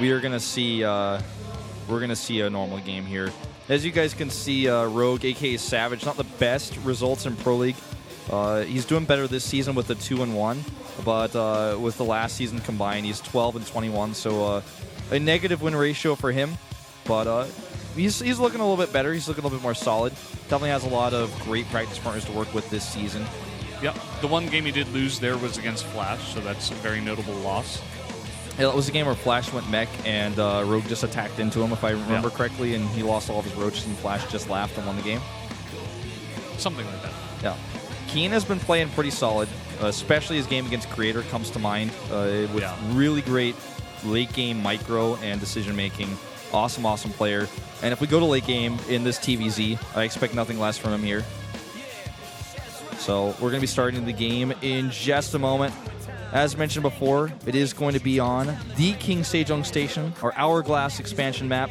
we are gonna see a normal game here. As you guys can see, Rogue, aka Savage, not the best results in Pro League. He's doing better this season with the 2-1, but with the last season combined, he's 12-21. So a negative win ratio for him, but he's looking a little bit better. He's looking a little bit more solid. Definitely has a lot of great practice partners to work with this season. Yep. The one game he did lose there was against Flash, so that's a very notable loss. Yeah, it was a game where Flash went mech and Rogue just attacked into him, if I remember correctly, and he lost all of his roaches and Flash just laughed and won the game. Something like that. Yeah. Keen has been playing pretty solid, especially his game against Creator comes to mind, with really great late game micro and decision making. Awesome, awesome player. And if we go to late game in this TVZ, I expect nothing less from him here. So we're going to be starting the game in just a moment. As mentioned before, it is going to be on the King Sejong Station, our Hourglass expansion map.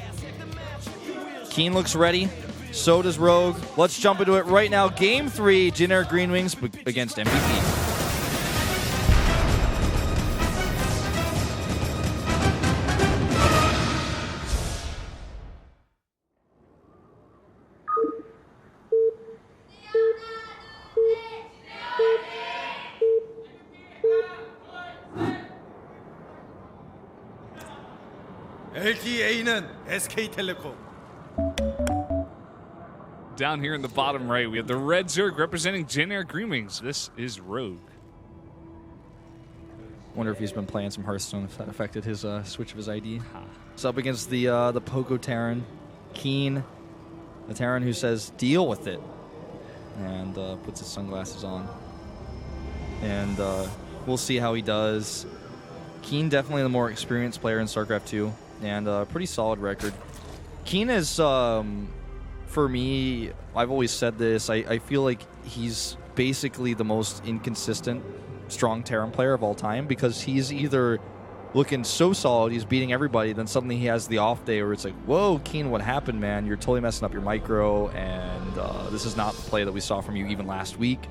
Keen looks ready. So does Rogue. Let's jump into it right now. Game 3, JINAIR Green Wings against MVP. LTA는 SK텔레콤. Down here in the bottom right, we have the red Zerg representing JINAIR Green Wings. This is Rogue. Wonder if he's been playing some Hearthstone, if that affected his switch of his ID. It's up against the Pogo Terran. Keen, the Terran who says, deal with it. And puts his sunglasses on. And we'll see how he does. Keen definitely the more experienced player in StarCraft 2. And a pretty solid record. Keen is, for me, I've always said this, I feel like he's basically the most inconsistent strong Terran player of all time, because he's either looking so solid, he's beating everybody, then suddenly he has the off day where it's like, whoa, Keen, what happened, man? You're totally messing up your micro, and this is not the play that we saw from you even last week.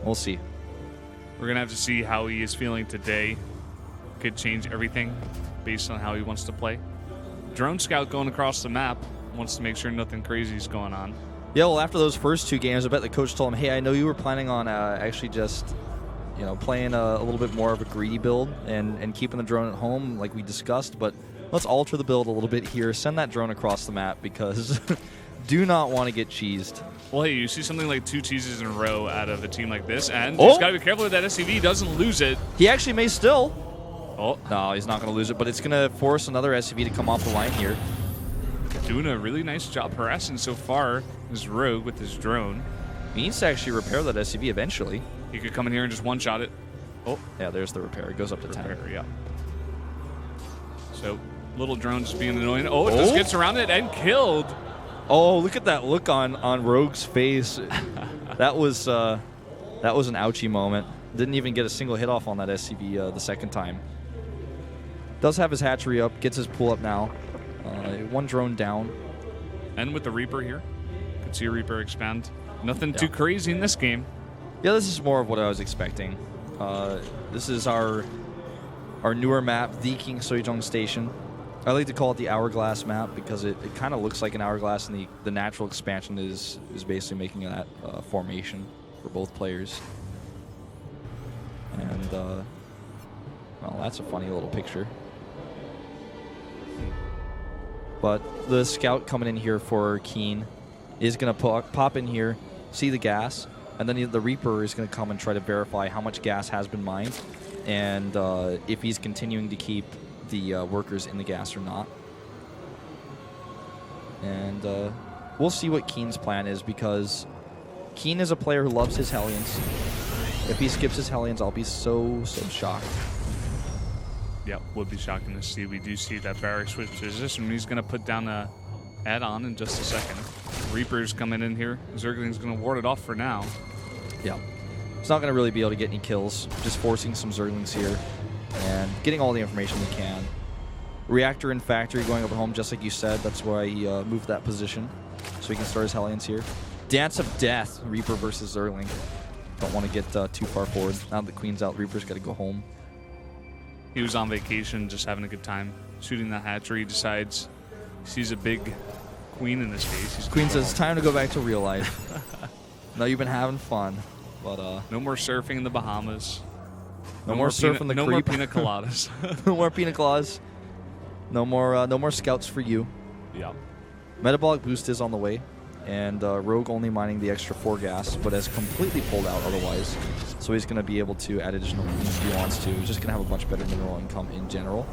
We'll see. We're going to have to see how he is feeling today. Could change everything based on how he wants to play. Drone Scout going across the map wants to make sure nothing crazy is going on. Yeah, well, after those first 2 games, I bet the coach told him, hey, I know you were planning on actually just, you know, playing a little bit more of a greedy build and keeping the drone at home like we discussed, but let's alter the build a little bit here. Send that drone across the map because do not want to get cheesed. Well, hey, you see something like 2 cheeses in a row out of a team like this, and you just got to be careful that that SCV doesn't lose it. He actually may still. Oh. No, he's not going to lose it, but it's going to force another SCV to come off the line here. Doing a really nice job harassing so far is Rogue with his drone. He needs to actually repair that SCV eventually. He could come in here and just one-shot it. Oh. Yeah, there's the repair. It goes up to 10. Yeah. So, little drone just being annoying. Oh, it just gets around it and killed. Oh, look at that look on Rogue's face. That was an ouchie moment. Didn't even get a single hit off on that SCV the second time. Does have his hatchery up, gets his pull up now. 1 drone down. And with the Reaper here, could see a Reaper expand. Nothing too crazy in this game. Yeah, this is more of what I was expecting. This is our newer map, the King Sejong Station. I like to call it the Hourglass map because it kind of looks like an hourglass, and the natural expansion is basically making that formation for both players. And, well, that's a funny little picture. But the scout coming in here for Keen is going to pop in here, see the gas, and then the Reaper is going to come and try to verify how much gas has been mined and if he's continuing to keep the workers in the gas or not. And we'll see what Keen's plan is, because Keen is a player who loves his Hellions. If he skips his Hellions, I'll be so shocked. Yep, would be shocking to see. We do see that barrack switch position. He's going to put down a add-on in just a second. Reaper's coming in here. Zergling's going to ward it off for now. Yeah. He's not going to really be able to get any kills. Just forcing some Zerglings here and getting all the information we can. Reactor in factory going over home, just like you said. That's why he moved that position, so he can start his Hellions here. Dance of Death, Reaper versus Zergling. Don't want to get too far forward. Now that the Queen's out, Reaper's got to go home. He was on vacation, just having a good time, shooting the hatchery. Decides he sees a big queen in his face. Queen says, "It's time to go back to real life." No, you've been having fun, but no more surfing in the Bahamas. No more surfing the No creep. more pina coladas. No more pina coladas. No more scouts for you. Yeah. Metabolic boost is on the way, and Rogue only mining the extra 4 gas, but has completely pulled out otherwise. So he's going to be able to add additional queens if he wants to. He's just going to have a much better mineral income in general.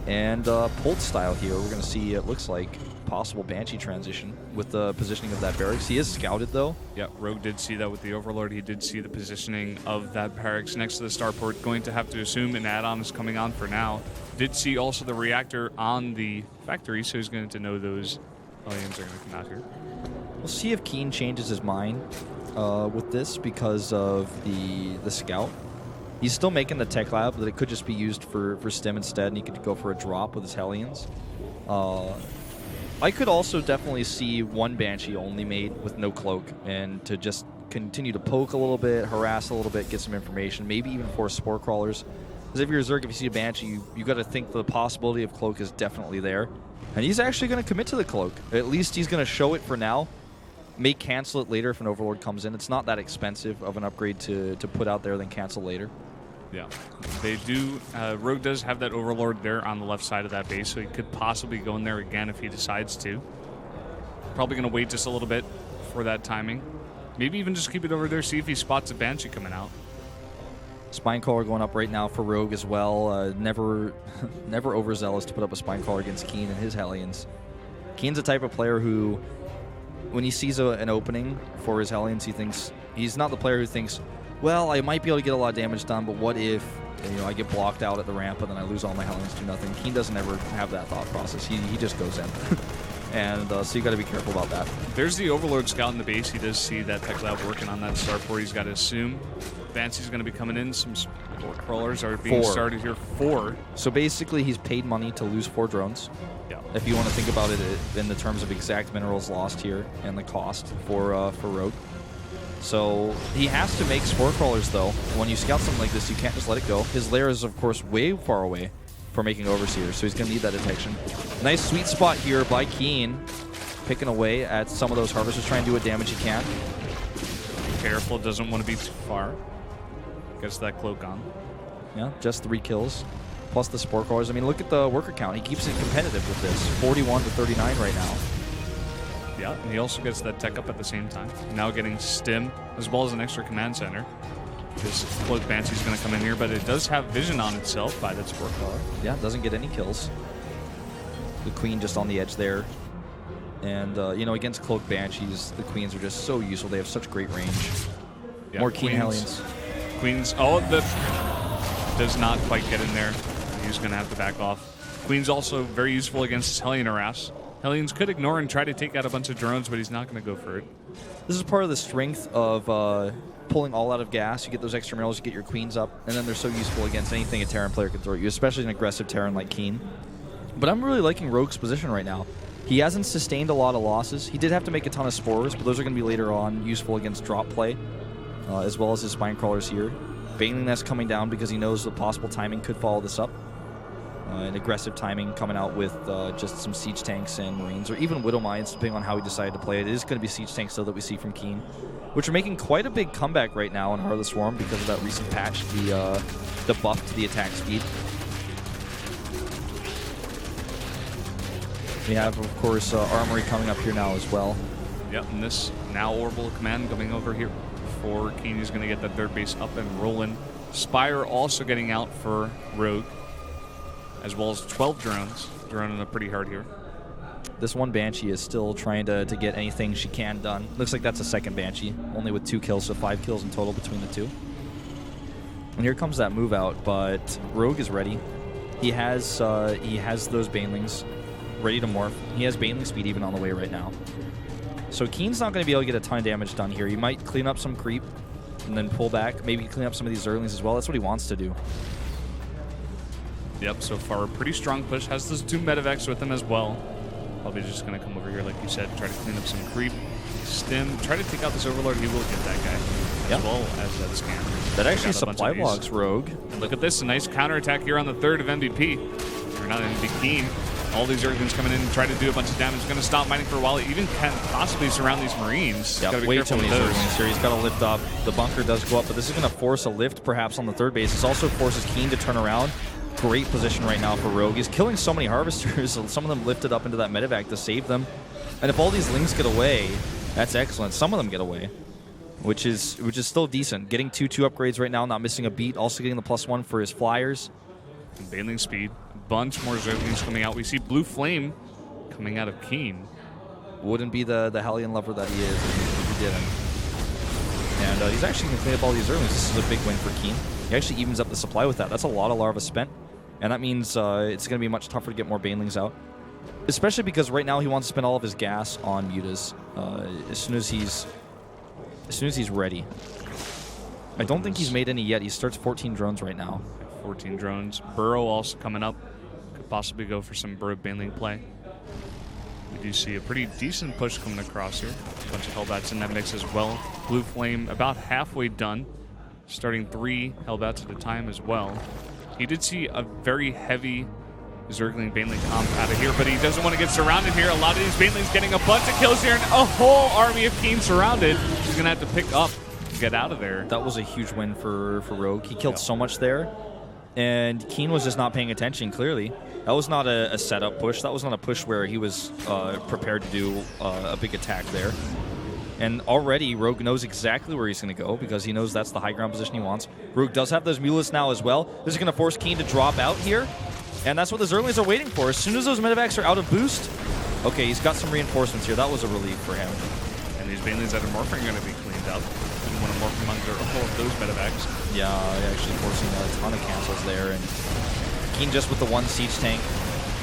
And pulled style here, we're going to see, it looks like, possible Banshee transition with the positioning of that barracks. He is scouted, though. Yeah, Rogue did see that with the Overlord. He did see the positioning of that barracks next to the starport. Going to have to assume an add-on is coming on for now. Did see also the reactor on the factory, so he's going to know those aliens are going to come out here. We'll see if Keen changes his mind with this because of the scout. He's still making the tech lab, but it could just be used for stim instead, and he could go for a drop with his Hellions. I could also definitely see one Banshee only made with no cloak, and to just continue to poke a little bit, harass a little bit, get some information, maybe even force spore crawlers. Because if you're a Zerg, if you see a Banshee, you got to think the possibility of cloak is definitely there. And he's actually going to commit to the cloak. At least he's going to show it for now. May cancel it later if an Overlord comes in. It's not that expensive of an upgrade to put out there, then cancel later. Yeah, they do. Rogue does have that Overlord there on the left side of that base, so he could possibly go in there again if he decides to. Probably going to wait just a little bit for that timing. Maybe even just keep it over there, see if he spots a Banshee coming out. Spinecrawler going up right now for Rogue as well. Never overzealous to put up a Spinecrawler against Keen and his Hellions. Keen's a type of player who, when he sees an opening for his Hellions, he's not the player who thinks, well, I might be able to get a lot of damage done, but what if I get blocked out at the ramp and then I lose all my Hellions, do nothing. Keen doesn't ever have that thought process. He just goes in. And so you got to be careful about that. There's the Overlord scout in the base. He does see that tech lab working on that starport. He's got to assume Banshee's going to be coming in. Some crawlers are being started here. 4. So basically, he's paid money to lose 4 drones. Yeah. If you want to think about it in the terms of exact minerals lost here and the cost for Rogue. So he has to make spore crawlers, though. When you scout something like this, you can't just let it go. His lair is, of course, way far away for making Overseer, so he's going to need that detection. Nice sweet spot here by Keen, picking away at some of those harvesters, trying to do what damage he can. Careful, doesn't want to be too far. Gets that cloak on. Yeah, just 3 kills, plus the spore crawlers. I mean, look at the worker count. He keeps it competitive with this, 41 to 39 right now. Yeah, and he also gets that tech up at the same time. Now getting stim, as well as an extra command center. This cloak Banshee's going to come in here, but it does have vision on itself by that spore crawler. Yeah, doesn't get any kills. The Queen just on the edge there. And, against cloak Banshees, the Queens are just so useful. They have such great range. Yeah, more Keen Hellions. Queens, does not quite get in there. He's going to have to back off. Queen's also very useful against his Hellion harass. Hellions could ignore and try to take out a bunch of drones, but he's not going to go for it. This is part of the strength of pulling all out of gas. You get those extra minerals, you get your Queens up, and then they're so useful against anything a Terran player can throw at you, especially an aggressive Terran like Keen. But I'm really liking Rogue's position right now. He hasn't sustained a lot of losses. He did have to make a ton of spores, but those are going to be later on useful against drop play, as well as his spine crawlers here. Baneling Nest coming down because he knows the possible timing could follow this up. An aggressive timing coming out with just some siege tanks and marines, or even widow mines, depending on how he decided to play it. It is going to be siege tanks, though, that we see from Keen, which are making quite a big comeback right now in Heart of the Swarm because of that recent patch, the buff to the attack speed. We have, of course, Armory coming up here now as well. Yep, and this now Orbital Command coming over here for Keen. He's going to get that third base up and rolling. Spire also getting out for Rogue, as well as 12 drones. Droning up pretty hard here. This one Banshee is still trying to get anything she can done. Looks like that's a second Banshee, only with 2 kills, so 5 kills in total between the two. And here comes that move out, but Rogue is ready. He has those Banelings ready to morph. He has Baneling speed even on the way right now. So Keen's not going to be able to get a ton of damage done here. He might clean up some creep and then pull back. Maybe clean up some of these Zerglings as well. That's what he wants to do. Yep, so far a pretty strong push. Has those 2 Medivacs with him as well. Probably just going to come over here, like you said, try to clean up some creep. Stim, try to take out this Overlord. He will get that guy as well as that scan. That actually Got a bunch supply of these. blocks Rogue. And look at this, a nice counterattack here on the third of MVP. Or not MVP, Keen. All these Earthlings coming in and try to do a bunch of damage. Going to stop mining for a while. He even can possibly surround these Marines. Yeah, Gotta be way careful too many with those. Zerglings here. He's got to lift up. The bunker does go up, but this is going to force a lift perhaps on the third base. This also forces Keen to turn around. Great position right now for Rogue. He's killing so many Harvesters. Some of them lifted up into that medevac to save them. And if all these Lings get away, that's excellent. Some of them get away, which is still decent. Getting 2/2 upgrades right now, not missing a beat. Also getting the +1 for his flyers. Bailing speed. Bunch more Zerglings coming out. We see Blue Flame coming out of Keen. Wouldn't be the Hellion lover that he is if he didn't. And he's actually going to clean up all these Zerglings. This is a big win for Keen. He actually evens up the supply with that. That's a lot of Larva spent. And that means it's going to be much tougher to get more Banelings out. Especially because right now he wants to spend all of his gas on Mutas as soon as he's ready. I don't think he's made any yet. He starts 14 drones right now. 14 drones. Burrow also coming up. Could possibly go for some Burrow Baneling play. We do see a pretty decent push coming across here. A bunch of Hellbats in that mix as well. Blue Flame about halfway done. Starting 3 Hellbats at a time as well. He did see a very heavy Zergling Baneling comp out of here, but he doesn't want to get surrounded here. A lot of these Banelings getting a bunch of kills here, and a whole army of Keen surrounded. He's going to have to pick up to get out of there. That was a huge win for Rogue. He killed so much there, and Keen was just not paying attention, clearly. That was not a setup push. That was not a push where he was prepared to do a big attack there. And already, Rogue knows exactly where he's going to go because he knows that's the high ground position he wants. Rogue does have those Mulas now as well. This is going to force Keen to drop out here. And that's what the Zerglings are waiting for. As soon as those medevacs are out of boost, okay, he's got some reinforcements here. That was a relief for him. And these Banelings that are morphing are going to be cleaned up. Didn't want to morph them under all of those medevacs. Yeah, actually forcing a ton of cancels there. And Keen just with the one siege tank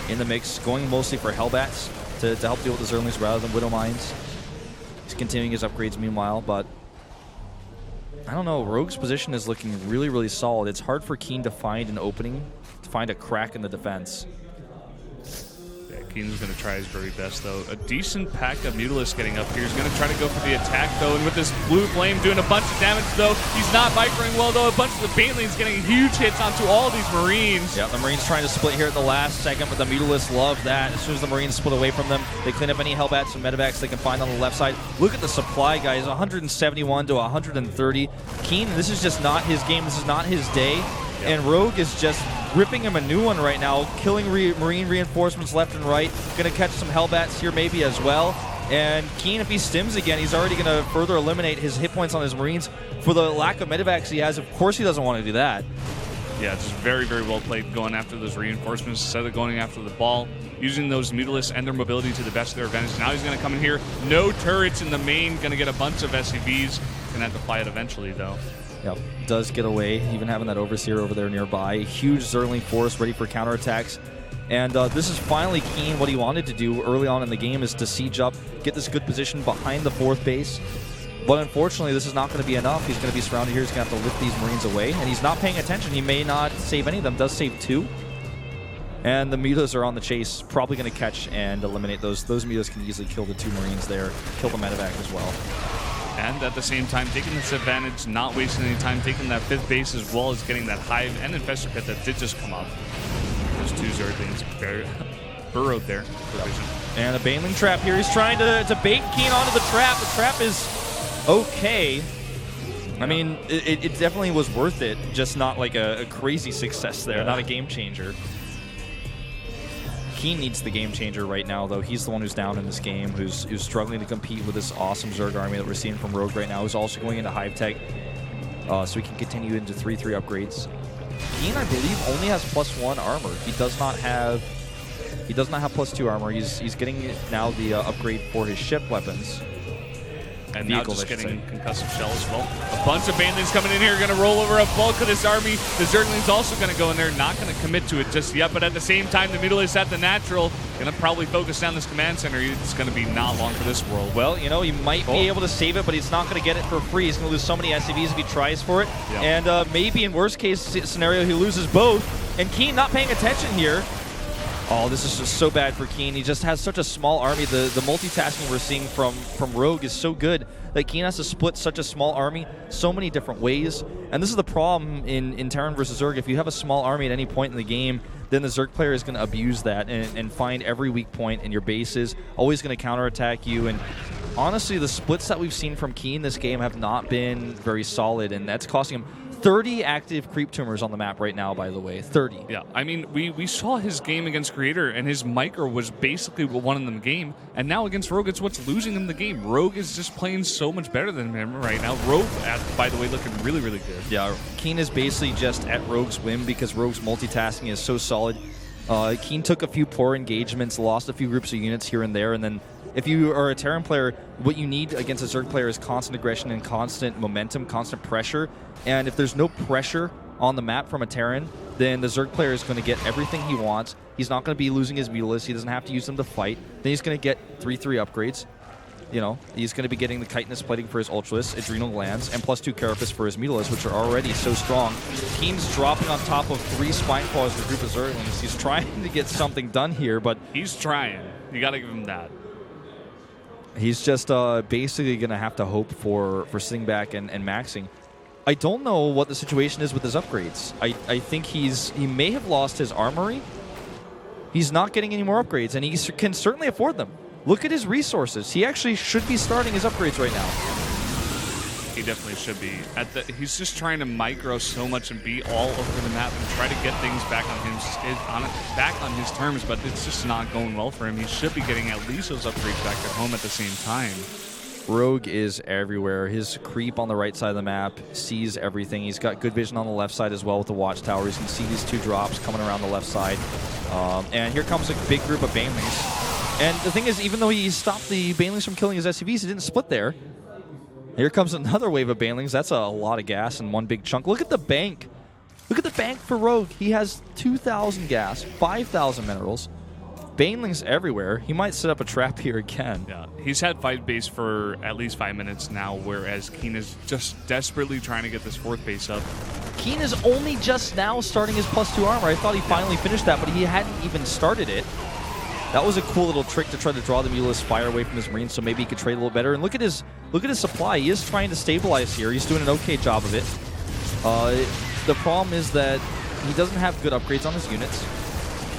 in the mix, going mostly for Hellbats to help deal with the Zerglings rather than Widow Mines. He's continuing his upgrades meanwhile, but I don't know. Rogue's position is looking really, really solid. It's hard for Keen to find an opening, to find a crack in the defense. Yeah, Keen's going to try his very best, though. A decent pack of Mutalisks getting up here. He's going to try to go for the attack, though, and with this Blue Flame doing a bunch of damage, though. He's not microing well, though. A bunch of the Banelings getting huge hits onto all these Marines. Yeah, the Marines trying to split here at the last second, but the Mutalisks love that. As soon as the Marines split away from them, they clean up any Hellbats and medevacs they can find on the left side. Look at the supply, guys. 171 to 130. Keen, this is just not his game. This is not his day. Yep. And Rogue is just ripping him a new one right now, killing Marine reinforcements left and right. Going to catch some Hellbats here maybe as well. And Keen, if he stims again, he's already going to further eliminate his hit points on his Marines. For the lack of medevacs he has, of course he doesn't want to do that. Yeah, just very, very well played going after those reinforcements instead of going after the ball. Using those Mutalisks and their mobility to the best of their advantage. Now he's going to come in here. No turrets in the main. Going to get a bunch of SCVs. Going to have to fly it eventually, though. Yep, does get away, even having that Overseer over there nearby. Huge Zergling force ready for counterattacks. And this is finally Keen. What he wanted to do early on in the game is to siege up, get this good position behind the fourth base. But unfortunately, this is not going to be enough. He's going to be surrounded here. He's going to have to lift these Marines away. And he's not paying attention. He may not save any of them. Does save 2. And the Mutas are on the chase. Probably going to catch and eliminate those. Those Mutas can easily kill the 2 Marines there. Kill the medevac as well. And at the same time, taking this advantage, not wasting any time, taking that 5th base as well as getting that Hive and Infestor Pit that did just come up. Those 2 Zerglings burrowed there. And a Baneling trap here. He's trying to bait Keen onto the trap. The trap is okay. I mean, it definitely was worth it, just not like a crazy success there, not a game changer. Keen needs the game changer right now, though. He's the one who's down in this game, who's struggling to compete with this awesome Zerg army that we're seeing from Rogue right now, who's also going into Hive Tech, so he can continue into 3/3 upgrades. Keen, I believe, only has +1 armor. He does not have +2 armor. He's getting now the upgrade for his ship weapons. And now just getting concussive shell as well. A bunch of Banelings coming in here, going to roll over a bulk of this army. The Zergling's also going to go in there, not going to commit to it just yet, but at the same time, the Mutalisks at the natural, going to probably focus down this command center. It's going to be not long for this world. Well, you know, he might be able to save it, but he's not going to get it for free. He's going to lose so many SCVs if he tries for it. Yep. And maybe in worst case scenario, he loses both. And Keen not paying attention here. Oh, this is just so bad for Keen. He just has such a small army. The multitasking we're seeing from Rogue is so good that Keen has to split such a small army so many different ways. And this is the problem in Terran versus Zerg. If you have a small army at any point in the game, then the Zerg player is going to abuse that and find every weak point in your bases, always going to counterattack you. And honestly, the splits that we've seen from Keen this game have not been very solid, and that's costing him 30 active creep tumors on the map right now, by the way. 30. Yeah, I mean, we saw his game against Creator, and his micro was basically what won him the game. And now against Rogue, it's what's losing him the game. Rogue is just playing so much better than him right now. Rogue, by the way, looking really, really good. Yeah, Keen is basically just at Rogue's whim because Rogue's multitasking is so solid. Keen took a few poor engagements, lost a few groups of units here and there, and then if you are a Terran player, what you need against a Zerg player is constant aggression and constant momentum, constant pressure. And if there's no pressure on the map from a Terran, then the Zerg player is going to get everything he wants. He's not going to be losing his Mutalists. He doesn't have to use them to fight. Then he's going to get 3/3 upgrades. You know, he's going to be getting the chitinous plating for his Ultralists, Adrenal Glands, and +2 Carapace for his Mutalists, which are already so strong. Keen's dropping on top of 3 Spine Claws for a group of Zerglings. He's trying to get something done here, but he's trying. You got to give him that. He's just basically going to have to hope for sitting back and maxing. I don't know what the situation is with his upgrades. I think he may have lost his armory. He's not getting any more upgrades, and he can certainly afford them. Look at his resources. He actually should be starting his upgrades right now. He definitely should be. He's just trying to micro so much and be all over the map and try to get things back on his terms, but it's just not going well for him. He should be getting at least those upgrades back at home at the same time. Rogue is everywhere. His creep on the right side of the map sees everything. He's got good vision on the left side as well with the watchtower. He can see these 2 drops coming around the left side. And here comes a big group of Banelings. And the thing is, even though he stopped the Banelings from killing his SCVs, he didn't split there. Here comes another wave of Banelings. That's a lot of gas in one big chunk. Look at the bank. Look at the bank for Rogue. He has 2,000 gas, 5,000 minerals. Banelings everywhere. He might set up a trap here again. Yeah, he's had 5 base for at least 5 minutes now, whereas Keen is just desperately trying to get this 4th base up. Keen is only just now starting his +2 armor. I thought he finally finished that, but he hadn't even started it. That was a cool little trick to try to draw the Mutalisk fire away from his Marines, so maybe he could trade a little better. And look at his supply. He is trying to stabilize here. He's doing an okay job of it. The problem is that he doesn't have good upgrades on his units.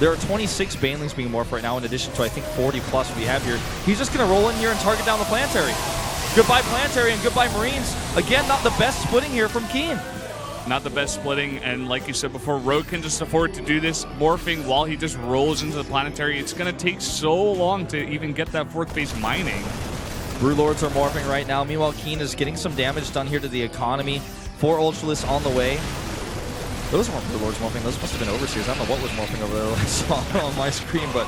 There are 26 Banelings being morphed right now, in addition to, I think, 40 plus we have here. He's just going to roll in here and target down the Planetary. Goodbye Planetary and goodbye Marines. Again, not the best splitting here from Keen. Not the best splitting, and like you said before, Rogue can just afford to do this, morphing while he just rolls into the Planetary. It's going to take so long to even get that 4th base mining. Brewlords are morphing right now. Meanwhile, Keen is getting some damage done here to the economy. 4 Ultralists on the way. Those weren't Brewlords morphing. Those must have been Overseers. I don't know what was morphing over there. I saw it on my screen, but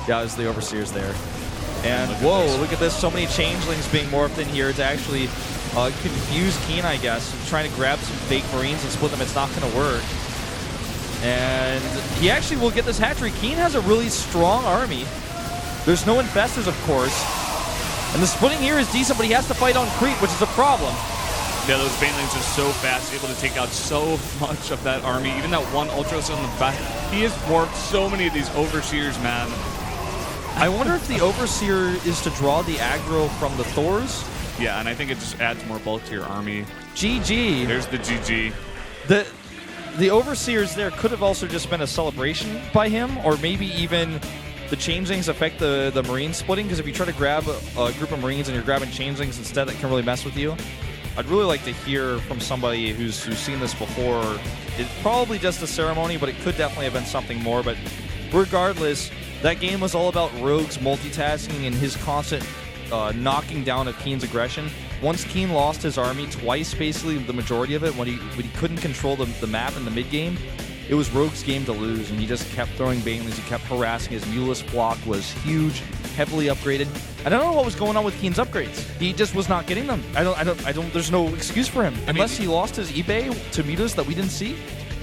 yeah, it was the Overseers there. And whoa, look at this. So many Changelings being morphed in here to actually confuse Keen, I guess. Trying to grab some fake Marines and split them. It's not going to work. And he actually will get this hatchery. Keen has a really strong army. There's no Infestors, of course. And the splitting here is decent, but he has to fight on creep, which is a problem. Yeah, those Banelings are so fast, able to take out so much of that army. Even that one Ultras on the back. He has morphed so many of these Overseers, man. I wonder if the Overseer is to draw the aggro from the Thors. Yeah, and I think it just adds more bulk to your army. GG. There's the GG. The Overseers there could have also just been a celebration by him, or maybe even the Changelings affect the Marine splitting, because if you try to grab a group of Marines and you're grabbing Changelings instead, that can really mess with you. I'd really like to hear from somebody who's seen this before. It's probably just a ceremony, but it could definitely have been something more. But regardless, that game was all about Rogue's multitasking and his constant knocking down of Keen's aggression. Once Keen lost his army twice, basically the majority of it, when he couldn't control the map in the mid-game, it was Rogue's game to lose, and he just kept throwing Banelings. He kept harassing. His Mutalisk flock was huge, heavily upgraded. I don't know what was going on with Keen's upgrades. He just was not getting them. There's no excuse for him. Unless he lost his eBay to Mutas that we didn't see.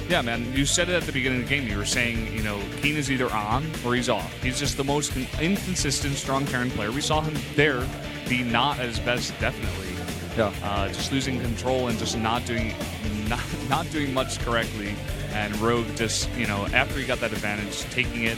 Yeah, man, you said it at the beginning of the game. You were saying, you know, Keen is either on or he's off. He's just the most inconsistent, strong Terran player. We saw him there be not at his best, definitely. Yeah. Just losing control and just not doing much correctly. And Rogue just, you know, after he got that advantage, taking it